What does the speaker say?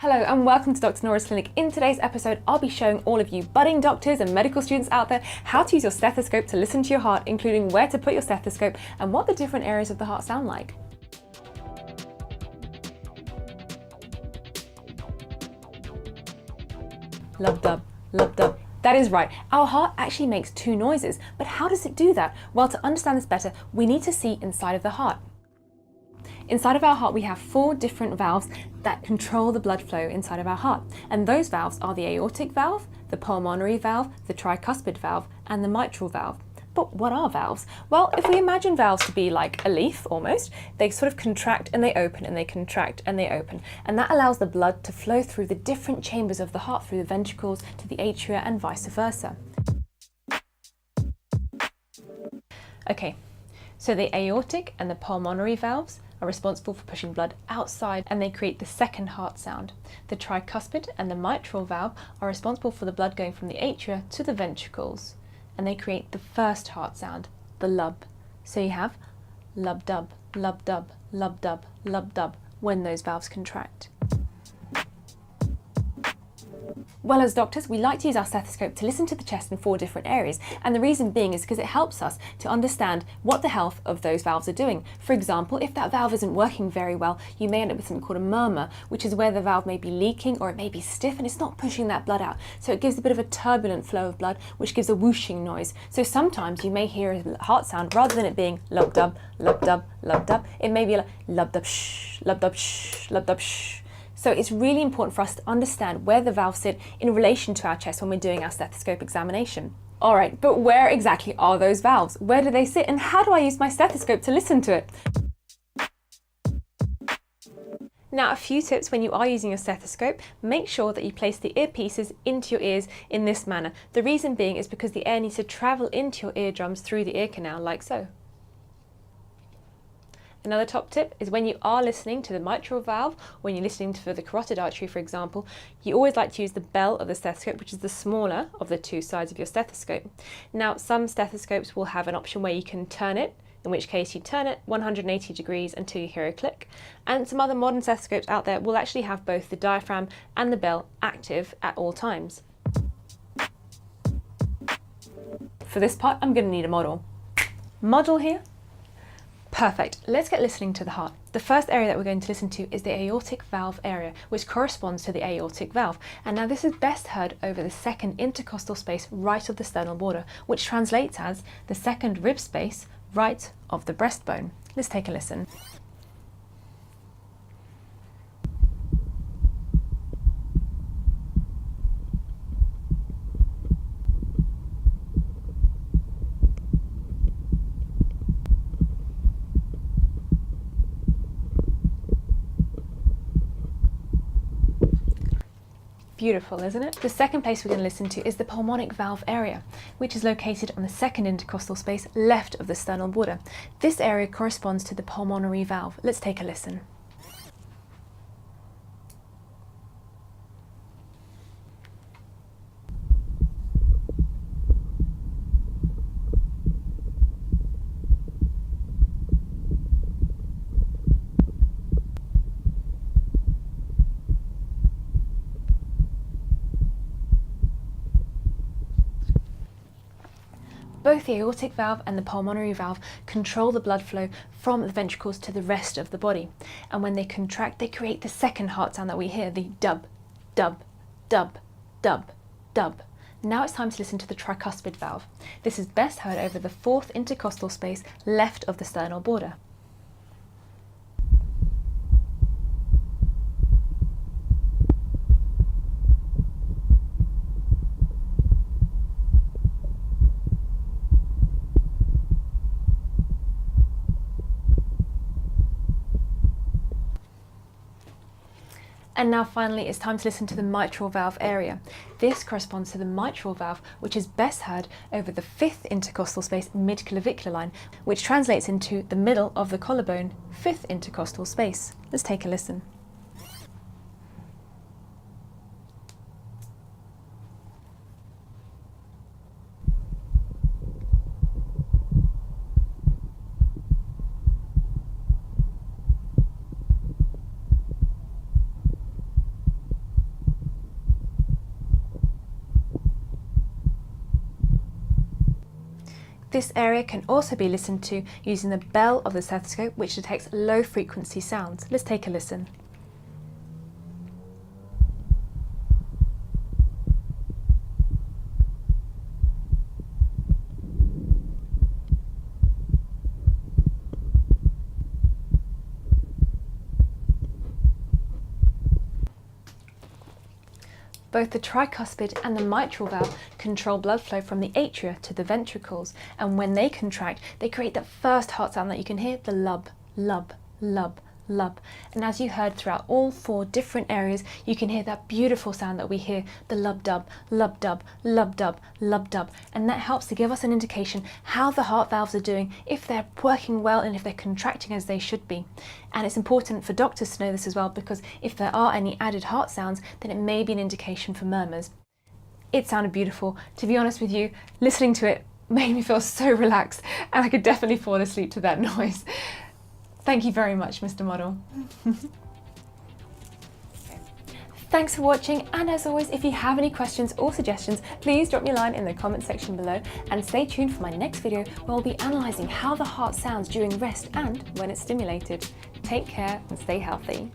Hello and welcome to Dr. Nora's Clinic. In today's episode, I'll be showing all of you budding doctors and medical students out there how to use your stethoscope to listen to your heart, including where to put your stethoscope and what the different areas of the heart sound like. Lub-dub, lub-dub. That is right, our heart actually makes two noises, but how does it do that? Well, to understand this better, we need to see inside of the heart. Inside of our heart, we have 4 different valves that control the blood flow inside of our heart. And those valves are the aortic valve, the pulmonary valve, the tricuspid valve, and the mitral valve. But what are valves? Well, if we imagine valves to be like a leaf almost, they sort of contract and they open and they contract and they open. And that allows the blood to flow through the different chambers of the heart, through the ventricles to the atria and vice versa. Okay, so the aortic and the pulmonary valves are responsible for pushing blood outside and they create the second heart sound. The tricuspid and the mitral valve are responsible for the blood going from the atria to the ventricles and they create the first heart sound, the lub. So you have lub-dub, lub-dub, lub-dub, lub-dub when those valves contract. Well, as doctors, we like to use our stethoscope to listen to the chest in 4 different areas, and the reason being is because it helps us to understand what the health of those valves are doing. For example, if that valve isn't working very well, you may end up with something called a murmur, which is where the valve may be leaking or it may be stiff and it's not pushing that blood out. So it gives a bit of a turbulent flow of blood, which gives a whooshing noise. So sometimes you may hear a heart sound rather than it being lub-dub, lub-dub, lub-dub. It may be like lub-dub shh, lub-dub shh, lub-dub shh. So it's really important for us to understand where the valves sit in relation to our chest when we're doing our stethoscope examination. All right, but where exactly are those valves? Where do they sit and how do I use my stethoscope to listen to it? Now, a few tips when you are using your stethoscope: make sure that you place the earpieces into your ears in this manner. The reason being is because the air needs to travel into your eardrums through the ear canal like so. Another top tip is when you are listening to the mitral valve, when you're listening for the carotid artery, for example, you always like to use the bell of the stethoscope, which is the smaller of the 2 sides of your stethoscope. Now, some stethoscopes will have an option where you can turn it, in which case you turn it 180 degrees until you hear a click. And some other modern stethoscopes out there will actually have both the diaphragm and the bell active at all times. For this part, I'm going to need a model. Model here. Perfect. Let's get listening to the heart. The first area that we're going to listen to is the aortic valve area, which corresponds to the aortic valve. And now this is best heard over the second intercostal space right of the sternal border, which translates as the second rib space right of the breastbone. Let's take a listen. Beautiful, isn't it? The second place we're going to listen to is the pulmonic valve area, which is located on the second intercostal space left of the sternal border. This area corresponds to the pulmonary valve. Let's take a listen. Both the aortic valve and the pulmonary valve control the blood flow from the ventricles to the rest of the body. And when they contract, they create the second heart sound that we hear, the dub, dub, dub, dub, dub. Now it's time to listen to the tricuspid valve. This is best heard over the 4th intercostal space left of the sternal border. And now finally, it's time to listen to the mitral valve area. This corresponds to the mitral valve, which is best heard over the 5th intercostal space mid-clavicular line, which translates into the middle of the collarbone, 5th intercostal space. Let's take a listen. This area can also be listened to using the bell of the stethoscope, which detects low frequency sounds. Let's take a listen. Both the tricuspid and the mitral valve control blood flow from the atria to the ventricles, and when they contract, they create that first heart sound that you can hear, the lub, lub, lub, lub. And as you heard throughout all 4 different areas, you can hear that beautiful sound that we hear, the lub dub, lub dub, lub dub, lub dub. And that helps to give us an indication how the heart valves are doing, if they're working well and if they're contracting as they should be. And it's important for doctors to know this as well, because if there are any added heart sounds, then it may be an indication for murmurs. It sounded beautiful. To be honest with you, listening to it made me feel so relaxed, and I could definitely fall asleep to that noise. Thank you very much, Mr. Model. Thanks for watching, and as always, if you have any questions or suggestions, please drop me a line in the comment section below, and stay tuned for my next video where we'll be analysing how the heart sounds during rest and when it's stimulated. Take care and stay healthy.